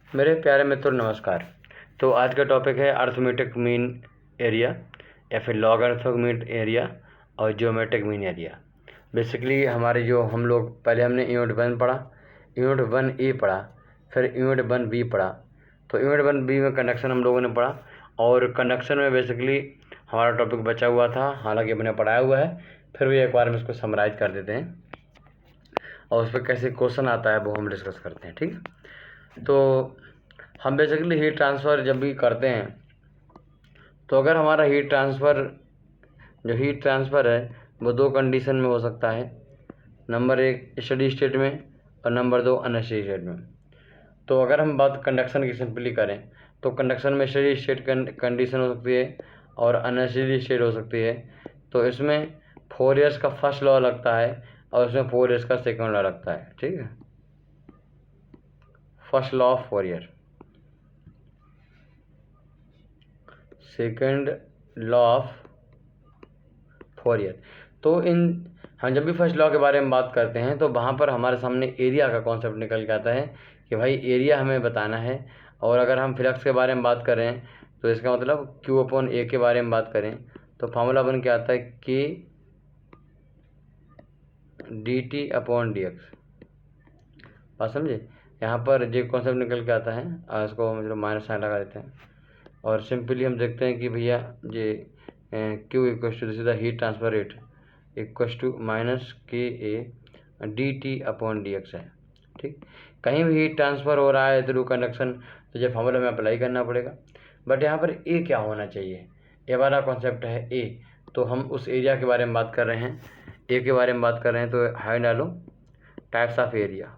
मेरे प्यारे मित्रों नमस्कार। तो आज का टॉपिक है अर्थमेटिक मीन एरिया या फिर लॉगरिथमिक मीन एरिया और ज्योमेट्रिक मीन एरिया। बेसिकली हमारे जो हम लोग पहले हमने यूनिट 1 पढ़ा, यूनिट 1A पढ़ा, फिर यूनिट 1B पढ़ा। तो यूनिट 1B में कंडक्शन हम लोगों ने पढ़ा और कंडक्शन में बेसिकली हमारा टॉपिक बचा हुआ था, हालांकि हमने पढ़ाया हुआ है, फिर भी एक बार हम इसको समराइज कर देते हैं और उस पर कैसे क्वेश्चन आता है वो हम डिस्कस करते हैं। ठीक है, तो हम बेसिकली हीट ट्रांसफ़र जब भी करते हैं तो अगर हमारा हीट ट्रांसफ़र है वो दो कंडीशन में हो सकता है। नंबर 1 स्टडी स्टेट में और नंबर 2 अनस्टडी स्टेट में। तो अगर हम बात कंडक्शन की सिंपली करें तो कंडक्शन में स्टडी स्टेट कंडीशन हो सकती है और अनस्टडी स्टेट हो सकती है। तो इसमें फोरियर्स का फर्स्ट लॉ लगता है और इसमें फोरियर्स का सेकंड लॉ लगता है। ठीक है, first law of Fourier, second law of Fourier. तो हम जब भी फर्स्ट लॉ के बारे में बात करते हैं तो वहाँ पर हमारे सामने एरिया का कॉन्सेप्ट निकल के आता है कि भाई एरिया हमें बताना है। और अगर हम फ्लक्स के बारे में बात करें तो इसका मतलब Q/A के बारे में बात करें तो फार्मूला बन के आता है K dt/dx। बात समझे, यहाँ पर जो कॉन्सेप्ट निकल के आता है इसको हम मतलब माइनस साइन लगा देते हैं और सिंपली हम देखते हैं कि भैया ये Q equals to this is the heat transfer rate equals to -KA dt/dx है। ठीक, कहीं भी हीट ट्रांसफ़र हो रहा है थ्रू कंडक्शन तो ये फार्मूला में अप्लाई करना पड़ेगा। बट यहाँ पर ए क्या होना चाहिए, ए वाला कॉन्सेप्ट है ए। तो हम उस एरिया के बारे में बात कर रहे हैं, ए के बारे में बात कर रहे हैं। तो हाई डालो types of area.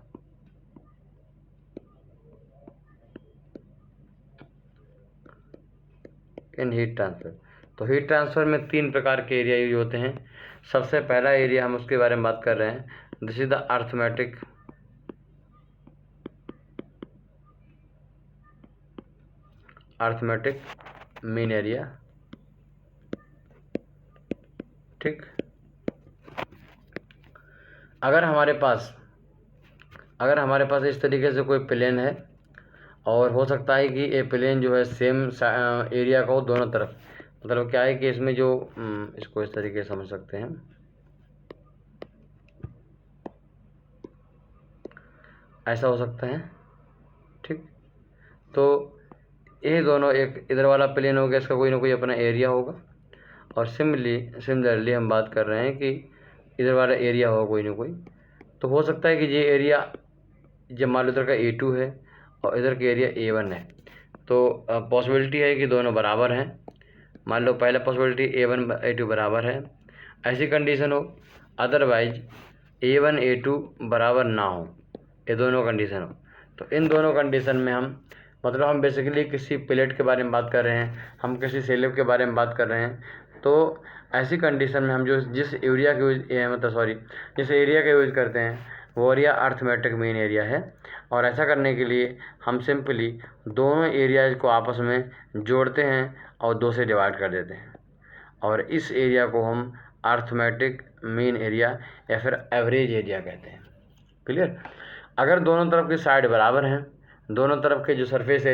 In heat transfer, तो हीट ट्रांसफ़र में 3 प्रकार के एरिया यूज होते हैं। सबसे पहला एरिया हम उसके बारे में बात कर रहे हैं, this is the arithmetic mean area. ठीक, अगर हमारे पास इस तरीके से कोई प्लेन है और हो सकता है कि ये प्लेन जो है सेम एरिया का हो दोनों तरफ। मतलब क्या है कि इसमें जो इसको इस तरीके से समझ सकते हैं, ऐसा हो सकता है। ठीक, तो ये दोनों, एक इधर वाला प्लेन हो गया, इसका कोई ना कोई अपना एरिया होगा और सिमिलरली हम बात कर रहे हैं कि इधर वाला एरिया होगा कोई ना कोई। तो हो सकता है कि ये एरिया जब मान लो इधर का A2 है और इधर का एरिया A1 है तो पॉसिबिलिटी है कि दोनों बराबर हैं। मान लो पहला पॉसिबिलिटी A1 A2 बराबर है, ऐसी कंडीशन हो। अदरवाइज A1 A2 बराबर ना हो, ये दोनों कंडीशन हो। तो इन दोनों कंडीशन में हम बेसिकली किसी प्लेट के बारे में बात कर रहे हैं, हम किसी स्लैब के बारे में बात कर रहे हैं। तो ऐसी कंडीशन में हम जिस एरिया का यूज़ करते हैं वो एरिया अर्थमेटिक मीन एरिया है। और ऐसा करने के लिए हम सिंपली दोनों एरियाज को आपस में जोड़ते हैं और 2 से डिवाइड कर देते हैं और इस एरिया को हम अर्थमेटिक मीन एरिया या फिर एवरेज एरिया कहते हैं। क्लियर, अगर दोनों तरफ की साइड बराबर हैं, दोनों तरफ के जो सरफेस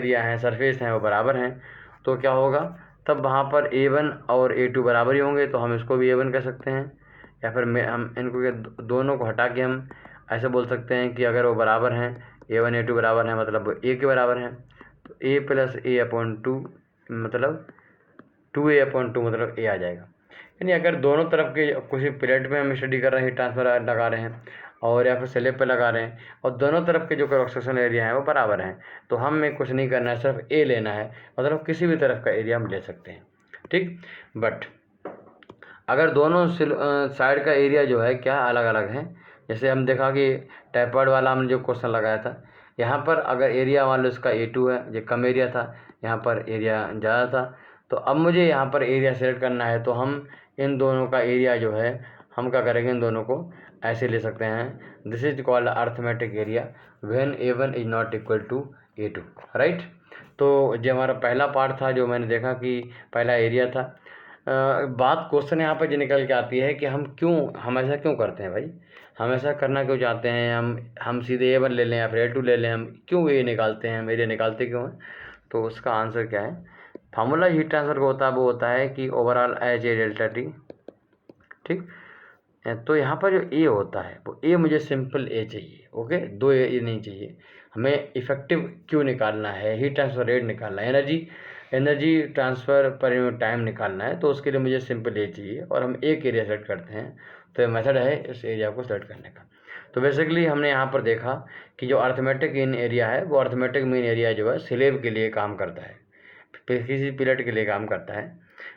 हैं वो बराबर हैं, तो क्या होगा, तब वहाँ पर A1 और A2 बराबर ही होंगे। तो हम इसको भी A1 कह सकते हैं या फिर हम इनको दोनों को हटा के हम ऐसे बोल सकते हैं कि अगर वो बराबर हैं, A1 A2 बराबर हैं मतलब A के बराबर हैं, तो A + A/2 मतलब 2A/2 मतलब A आ जाएगा। यानी अगर दोनों तरफ के किसी प्लेट में हम स्टडी कर रहे हैं, हीट ट्रांसफर लगा रहे हैं और या फिर स्लैब पे लगा रहे हैं और दोनों तरफ के जो क्रॉस सेक्शन एरिया है वो बराबर हैं, तो हमें कुछ नहीं करना है, सिर्फ A लेना है। मतलब किसी भी तरफ का एरिया हम ले सकते हैं। ठीक, बट अगर दोनों साइड का एरिया जो है क्या अलग अलग है, जैसे हम देखा कि टैपर्ड वाला हमने जो क्वेश्चन लगाया था, यहाँ पर अगर एरिया मान लो इसका A2 है, ये कम एरिया था, यहाँ पर एरिया ज़्यादा था। तो अब मुझे यहाँ पर एरिया सेलेक्ट करना है, तो हम इन दोनों का एरिया जो है हम क्या करेंगे, इन दोनों को ऐसे ले सकते हैं, this is called arithmetic area when A1 is not equal to A2, right. तो जो हमारा पहला पार्ट था जो मैंने देखा कि पहला एरिया था, बात क्वेश्चन यहाँ पर जो निकल के आती है कि हम ऐसा क्यों करते हैं भाई, हम ऐसा करना क्यों चाहते हैं, हम सीधे A1 ले लें या फिर A2 ले लें, हम क्यों ये निकालते हैं, हम एरिया निकालते क्यों हैं? तो उसका आंसर क्या है, फार्मूला हीट ट्रांसफ़र का होता है वो होता है कि overall H A delta T, ठीक। तो यहाँ पर जो ए होता है वो ए मुझे सिंपल ए चाहिए, ओके, दो ए नहीं चाहिए। हमें इफेक्टिव क्यू निकालना है, हीट ट्रांसफ़र रेट निकालना है, energy transfer per unit time निकालना है, तो उसके लिए मुझे सिंपल ए चाहिए और हम एक एरिया सेलेक्ट करते हैं। तो ये मेथड है इस एरिया को सेलेक्ट करने का। तो बेसिकली हमने यहाँ पर देखा कि जो अर्थमेटिक मीन एरिया है वो अर्थमेटिक मीन एरिया जो है स्लेब के लिए काम करता है, किसी पीरियड के लिए काम करता है।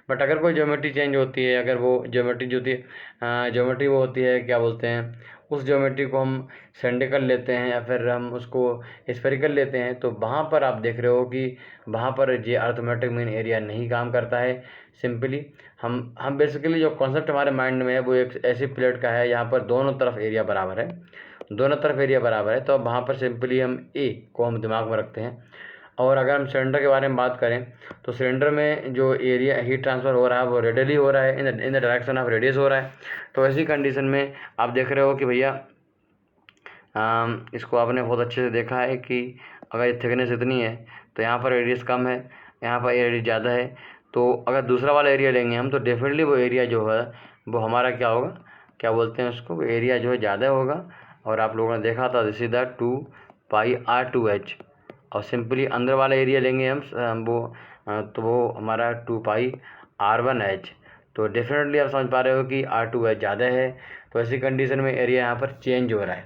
बट अगर कोई ज्योमेट्री चेंज होती है, अगर वो ज्योमेट्री जो होती है ज्योमेट्री वो होती है क्या बोलते हैं, उस ज्योमेट्री को हम सिलिंड्रिकल लेते हैं या फिर हम उसको स्फेरिकल लेते हैं, तो वहाँ पर आप देख रहे हो कि वहाँ पर ये अर्थमेटिक मीन एरिया नहीं काम करता है। सिंपली हम बेसिकली जो कॉन्सेप्ट हमारे माइंड में है वो एक ऐसी प्लेट का है यहाँ पर दोनों तरफ एरिया बराबर है, दोनों तरफ एरिया बराबर है, तो अब वहाँ पर सिंपली हम ए को हम दिमाग में रखते हैं। और अगर हम सिलेंडर के बारे में बात करें तो सिलेंडर में जो एरिया हीट ट्रांसफ़र हो रहा है वो रेडियली हो रहा है, in the direction of radius हो रहा है। तो ऐसी कंडीशन में आप देख रहे हो कि भैया इसको आपने बहुत अच्छे से देखा है कि अगर ये थिकनेस इतनी है तो यहाँ पर रेडियस कम है, यहाँ पर रेडियस ज़्यादा है, तो अगर दूसरा वाला एरिया लेंगे हम तो डेफिनेटली वो एरिया जो है वो हमारा क्या होगा, क्या बोलते हैं उसको, एरिया जो है ज़्यादा होगा। और आप लोगों ने देखा था दिस इज द 2πr2h, और सिंपली अंदर वाला एरिया लेंगे हम वो तो वो हमारा 2πr1h। तो डेफिनेटली आप समझ पा रहे हो कि R2h ज़्यादा है। तो ऐसी कंडीशन में एरिया यहाँ पर चेंज हो रहा है,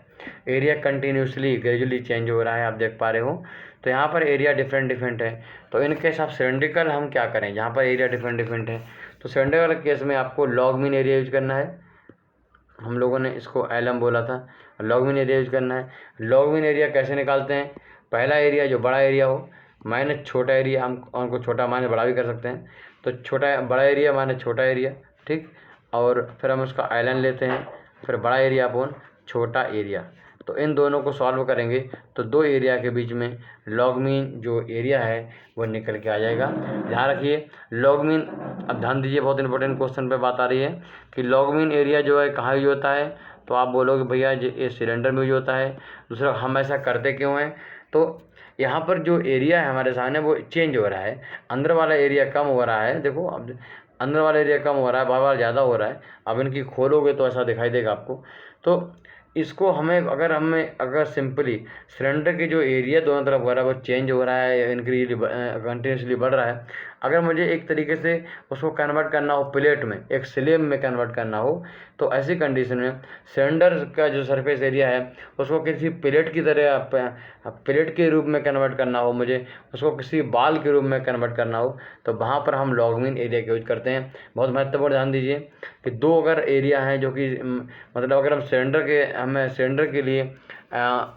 एरिया कंटिन्यूसली ग्रेजुअली चेंज हो रहा है, आप देख पा रहे हो। तो यहाँ पर एरिया डिफरेंट है। तो इन केस आप सिलिंड्रिकल हम क्या करें, जहाँ पर एरिया डिफरेंट है तो सिलिंड्रिकल केस में आपको लॉग मीन एरिया यूज करना है। हम लोगों ने इसको LM बोला था, लॉग मीन एरिया यूज करना है। लॉग मीन एरिया कैसे निकालते हैं, पहला एरिया जो बड़ा एरिया हो माइनस छोटा एरिया, हम उनको छोटा माइनस बड़ा भी कर सकते हैं, तो बड़ा एरिया माइनस छोटा एरिया, ठीक। और फिर हम उसका LN लेते हैं, फिर बड़ा एरिया अपॉन छोटा एरिया। तो इन दोनों को सॉल्व करेंगे तो दो एरिया के बीच में लॉग मीन जो एरिया है वो निकल के आ जाएगा। ध्यान रखिए लॉग मीन, अब ध्यान दीजिए बहुत इंपॉर्टेंट क्वेश्चन पे बात आ रही है कि लॉग मीन एरिया जो है कहाँ यूज होता है, तो आप बोलोगे भैया ये सिलेंडर में यूज होता है। दूसरा हम ऐसा करते क्यों हैं, तो यहाँ पर जो एरिया है हमारे सामने वो चेंज हो रहा है, अंदर वाला एरिया कम हो रहा है। देखो अब अंदर वाला एरिया कम हो रहा है, बार बार ज़्यादा हो रहा है। अब इनकी खोलोगे तो ऐसा दिखाई देगा आपको। तो इसको अगर सिंपली सिलेंडर के जो एरिया दोनों तरफ हो रहा है वो चेंज हो रहा है, इंक्रीजली कंटिन्यूसली बढ़ रहा है, अगर मुझे एक तरीके से उसको कन्वर्ट करना हो प्लेट में, एक स्लैब में कन्वर्ट करना हो, तो ऐसी कंडीशन में सिलेंडर का जो सरफेस एरिया है उसको किसी प्लेट की तरह प्लेट के रूप में कन्वर्ट करना हो, मुझे उसको किसी बाल के रूप में कन्वर्ट करना हो, तो वहाँ पर हम लॉग मीन एरिया का यूज करते हैं। बहुत महत्वपूर्ण ध्यान दीजिए कि दो अगर एरिया हैं जो कि मतलब अगर हमें सिलेंडर के लिए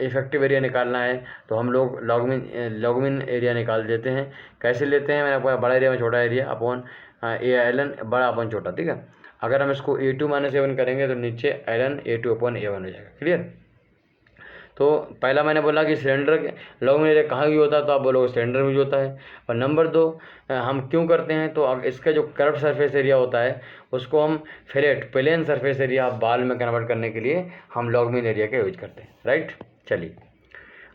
इफेक्टिव एरिया निकालना है तो हम लोग लॉग मीन एरिया निकाल देते हैं। कैसे लेते हैं, मैंने आपको बड़ा एरिया में छोटा एरिया अपॉन LN बड़ा अपॉन छोटा, ठीक है। अगर हम इसको A2 - A1 करेंगे तो नीचे LN A2 अपॉन A1 हो जाएगा, क्लियर। तो पहला मैंने बोला कि सिलेंडर लॉग मीन एरिया कहाँ यूज होता है, तो आप बोलोगे सिलेंडर में यूज होता है। और नंबर 2 हम क्यों करते हैं, तो अब इसका जो कर्व सरफेस एरिया होता है उसको हम प्लेन सरफेस एरिया बाल में कन्वर्ट करने के लिए हम लॉग मीन एरिया का यूज करते हैं, राइट। चलिए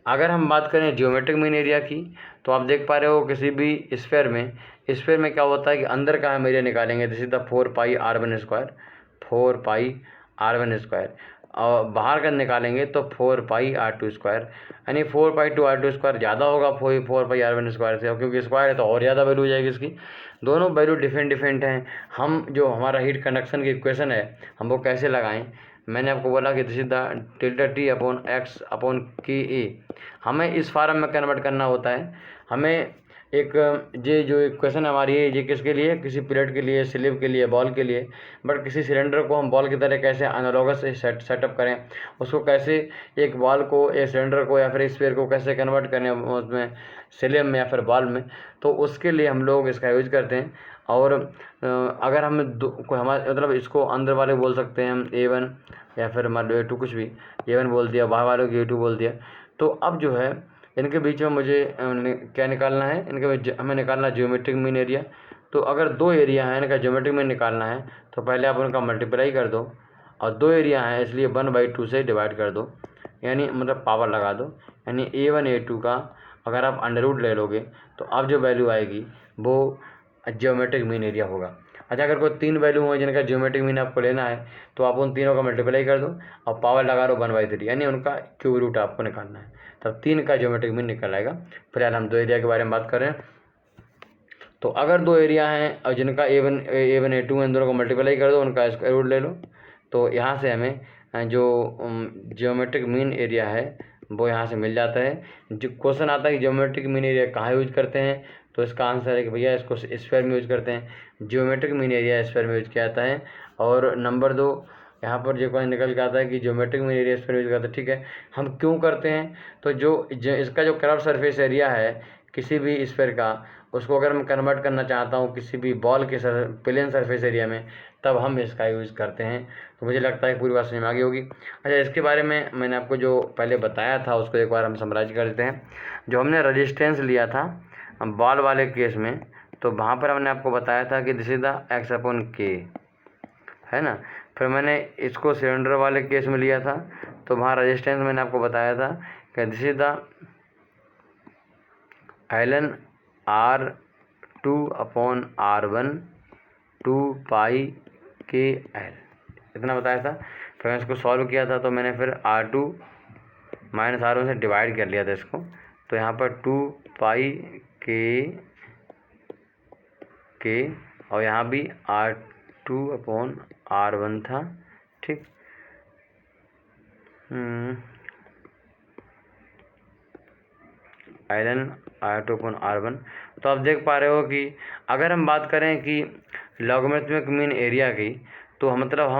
अगर हम बात करें जियोमेट्रिक मीन एरिया की, तो आप देख पा रहे हो किसी भी स्फीयर में क्या होता है कि अंदर का हम एरिया निकालेंगे, this is the 4πr1², 4πr1², और बाहर का निकालेंगे तो 4πr2², यानी 4π2r2² ज़्यादा होगा 4πr1² से, क्योंकि स्क्वायर है तो और ज़्यादा वैल्यू हो जाएगी इसकी। दोनों वैल्यू डिफरेंट हैं। हम जो हमारा हीट कंडक्शन की इक्वेशन है हम वो कैसे लगाएं, मैंने आपको बोला कि this is the ΔT upon x upon KA, हमें इस फार्म में कन्वर्ट करना होता है। हमें एक ये जो इक्वेशन हमारी है ये किसके लिए, किसी प्लेट के लिए, स्लीव के लिए, बॉल के लिए। बट किसी सिलेंडर को हम बॉल की तरह कैसे एनालॉगस सेटअप करें, उसको कैसे एक बॉल को, एक सिलेंडर को या फिर स्फीयर को कैसे कन्वर्ट करें उसमें स्लीव में या फिर बॉल में, तो उसके लिए हम लोग इसका यूज करते हैं। और अगर हम हमारे मतलब इसको अंदर वाले बोल सकते हैं हम A1 या फिर मान लो A2, कुछ भी, A1 बोल दिया, बाहर वालों को A2 बोल दिया। तो अब जो है इनके बीच में मुझे क्या निकालना है, इनके बीच हमें निकालना है ज्योमेट्रिक मीन एरिया। तो अगर दो एरिया हैं, इनका ज्योमेट्रिक मीन निकालना है तो पहले आप उनका मल्टीप्लाई कर दो, और दो एरिया हैं इसलिए 1/2 से डिवाइड कर दो, यानी मतलब पावर लगा दो, यानी A1 A2 का अगर आप अंडर रूट ले लोगे तो अब जो वैल्यू आएगी वो ज्योमेट्रिक मीन एरिया होगा। अच्छा, अगर कोई 3 वैल्यू हो जिनका ज्योमेट्रिक मीन आपको लेना है तो आप उन तीनों का मल्टीप्लाई कर दो और पावर लगा दो 1/3, यानी उनका क्यूब रूट आपको निकालना है, तब 3 का ज्योमेट्रिक मीन निकल आएगा। फिलहाल हम दो एरिया के बारे में बात कर रहे हैं। तो अगर दो एरिया हैं और जिनका A1 A2 इन दोनों को मल्टीप्लाई कर दो, उनका स्क्वायर रूट ले लो, तो यहाँ से हमें जो ज्योमेट्रिक मीन एरिया है वो यहाँ से मिल जाता है। जो क्वेश्चन आता है कि ज्योमेट्रिक मीन एरिया कहाँ यूज करते हैं, तो इसका आंसर है कि भैया इसको स्फीयर में यूज करते हैं। ज्योमेट्रिक मीन एरिया स्फीयर में यूज किया जाता है। और नंबर 2, यहाँ पर जो क्वेश्चन निकल के आता है कि ज्योमेट्रिक मीन एरिया स्फीयर में यूज करते हैं। ठीक है, हम क्यों करते हैं, तो जो इसका जो कर्व सरफेस एरिया है किसी भी स्फीयर का, उसको अगर मैं कन्वर्ट करना चाहता हूँ किसी भी बॉल के प्लेन सरफेस एरिया में, तब हम इसका यूज़ करते हैं। तो मुझे लगता है पूरी बात समझ में आ गई होगी। अच्छा, इसके बारे में मैंने आपको जो पहले बताया था उसको एक बार हम समराइज कर देते हैं। जो हमने रेजिस्टेंस लिया था बॉल वाले केस में, तो वहाँ पर हमने आपको बताया था कि दिस इज द x/k, है ना। फिर मैंने इसको सिलेंडर वाले केस में लिया था, तो वहाँ रेजिस्टेंस मैंने आपको बताया था कि this is the ln R2/R1 2πkl, इतना बताया था। फिर मैंने इसको सॉल्व किया था, तो मैंने फिर R2 - R1 से डिवाइड कर लिया था इसको, तो यहाँ पर 2πk और यहाँ भी R2/R1 था। ठीक, ln R2/R1। तो आप देख पा रहे हो कि अगर हम बात करें कि लॉगरिथमिक मीन एरिया की, तो मतलब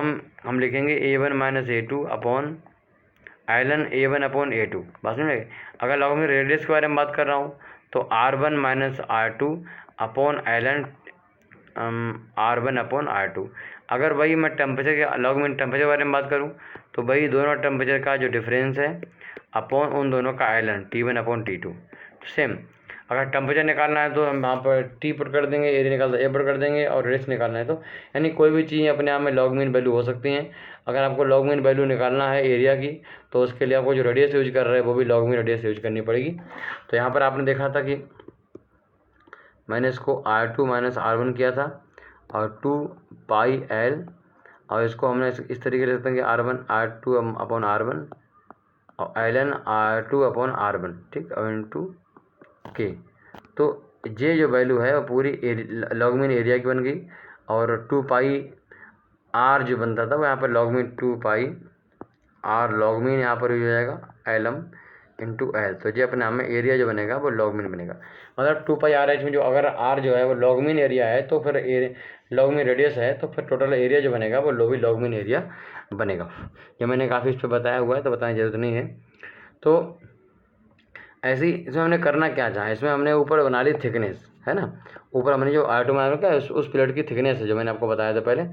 हम लिखेंगे A1 - A2 upon ln A1 A2, बात समझ में। अगर लॉगरिथमिक रेडियस के बारे में बात कर रहा हूँ तो R1 - R2 upon ln R1/R2। अगर वही मैं टेम्परेचर के लॉगरिथमिक टेम्परेचर के बारे में बात करूँ तो वही दोनों टेम्परेचर का जो डिफरेंस है अपॉन उन दोनों का ln T1/T2। सेम, अगर टेम्परेचर निकालना है तो हम वहाँ पर T पुट कर देंगे, एरिया निकालना A पुट कर देंगे, और रेडियस निकालना है तो, यानी कोई भी चीज़ अपने आप में लॉग मीन वैल्यू हो सकती हैं। अगर आपको लॉग मीन वैल्यू निकालना है एरिया की, तो उसके लिए आपको जो रेडियस यूज कर रहे हैं वो भी लॉग मीन रेडियस यूज करनी पड़ेगी। तो यहाँ पर आपने देखा था कि मैंने इसको R2 - R1 किया था और 2πl, और इसको हमने इस तरीके से लिखते हैं कि R1/R2/R1 और ln R2/R1, ठीक, और इंटू के। तो ये जो वैल्यू है वो पूरी लॉग मीन एरिया की बन गई, और 2πr जो बनता था वो यहाँ पर log mean 2πr log mean यहाँ पर हो जाएगा lm इंटू एल। तो ये अपने हमें एरिया जो बनेगा वो लॉग मीन बनेगा। मतलब 2πrh में जो अगर r जो है वो लॉग मीन एरिया है, तो फिर लॉग मीन रेडियस है, तो फिर टोटल एरिया जो बनेगा वो भी लॉग मीन एरिया बनेगा। ये मैंने काफ़ी इस पर बताया हुआ है, तो बताने की जरूरत नहीं है। तो ऐसे ही इसमें हमने करना क्या चाहा, इसमें हमने ऊपर बना ली थिकनेस, है ना। ऊपर हमने जो R2 में क्या उस प्लेट की थिकनेस है जो मैंने आपको बताया था पहले,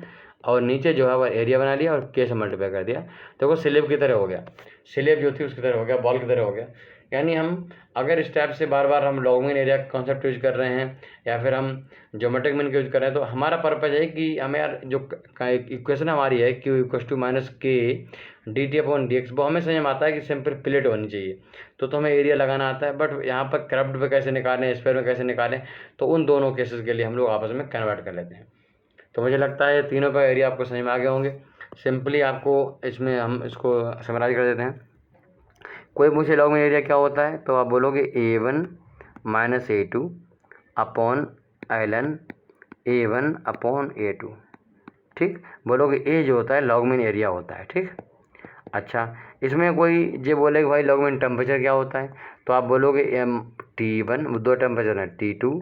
और नीचे जो है वो एरिया बना लिया और K से मल्टीप्लाई कर दिया। देखो स्लेब की तरह हो गया, स्लेब जो थी उसकी तरह हो गया, बॉल की तरह हो गया। यानी हम अगर इस टाइप से बार बार हम लॉग मीन एरिया का कॉन्सेप्ट यूज कर रहे हैं या फिर हम ज्योमेट्रिक मीन का यूज कर रहे हैं, तो हमारा पर्पज है कि हमें यार जो इक्वेशन हमारी है Q = K dt/dx, वो हमें समझ में आता है कि सिंपल प्लेट होनी चाहिए, तो हमें एरिया लगाना आता है। बट यहाँ पर कर्व्ड पे कैसे निकालें, स्फीयर में कैसे निकालें, तो उन दोनों केसेस के लिए हम लोग आपस में कन्वर्ट कर लेते हैं। तो मुझे लगता है तीनों का एरिया आपको समझ में आ गए होंगे। सिंपली आपको इसमें हम इसको समराइज कर देते हैं। कोई पूछे लॉग मीन एरिया क्या होता है, तो आप बोलोगे A1 - A2 upon ln A1/A2, ठीक। बोलोगे ए जो होता है लॉग मीन एरिया होता है, ठीक। अच्छा, इसमें कोई ये बोले कि भाई लॉग मीन टेम्परेचर क्या होता है, तो आप बोलोगे T1, दो टेम्परेचर है T2,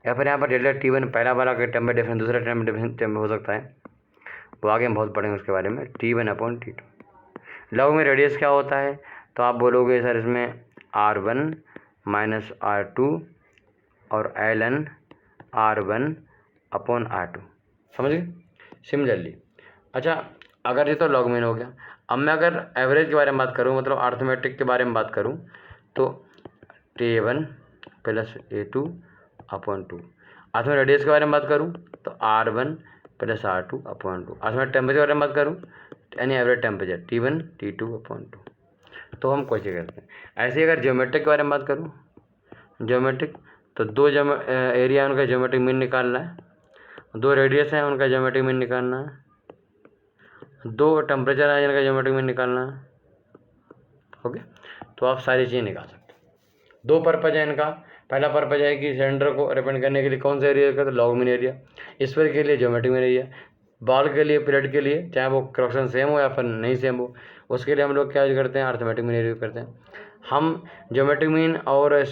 या फिर यहाँ पर डेल्टा T1 पहला वाला का टेम्परेचर डिफरेंस, दूसरा टेम्परेचर डिफरेंस हो सकता है, वो आगे हम बहुत पढ़ेंगे उसके बारे में। T1/T2। लॉग में रेडियस क्या होता है, तो आप बोलोगे सर इसमें R1 - R2 और ln R1/R2, समझ गए सिमिलरली। अच्छा, अगर ये तो लॉग मीन हो गया। अब मैं अगर एवरेज के बारे में बात करूँ, मतलब अर्थमेटिक के बारे में बात करूँ, तो A1 + A2/2। में रेडियस के बारे में बात करूँ तो R1 + R2 अपॉन 2। में टेम्परेचर के बारे में बात करूँ यानी average temperature T1 T2 upon 2। तो हम कैसे करते हैं। ऐसे ही अगर ज्योमेट्रिक के बारे में बात करूँ, ज्योमेट्रिक तो दो एरिया है उनका ज्योमेट्रिक मीन निकालना है, दो रेडियस है उनका ज्योमेट्रिक मीन निकालना है, दो टेम्परेचर है जिनका ज्योमेट्रिक मीन निकालना है। ओके, तो आप सारी चीज़ें निकाल सकते हैं। दो पर्पज है इनका। पहला पर्पज है कि सिलेंडर को रिप्रेजेंट करने के लिए कौन सा एरिया का, तो लॉग मीन एरिया। स्फीयर के लिए ज्योमेट्रिक मीन एरिया। बॉल के लिए, प्लेट के लिए, चाहे वो क्रॉस सेक्शन सेम हो या फिर नहीं सेम हो, उसके लिए हम लोग क्या यूज करते हैं, अर्थमेटिक मीन एरिया यूज करते हैं। हम ज्योमेट्रिक मीन और